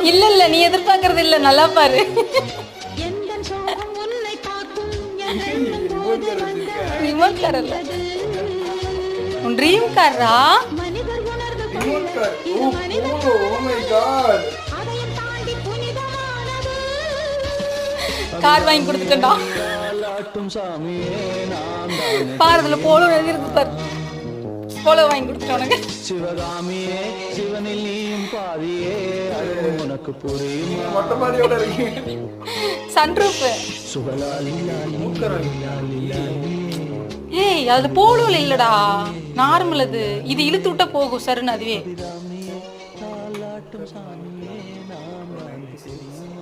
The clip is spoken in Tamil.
இல்ல இல்ல நீ எதிர்பார்க்கறது இல்ல, நல்லா பாரு. ரிமோட் கார் இல்ல, உன் ட்ரீம் காரா? கார் வாங்கி கொடுத்துட்டா பாரதுல போலோ எழுதிருக்கு பாரு. போலோ வாங்கி கொடுத்துட்டேன் உனக்கு. சிவகாமியே சிவனில் நீயும் பாதியே உனக்கு புரியும். சன்ரூஃப். ஏய் அது போலோல இல்லடா, நார்மல் அது. இது இழுத்து விட்டா போகும் சருன்னு அதுவே.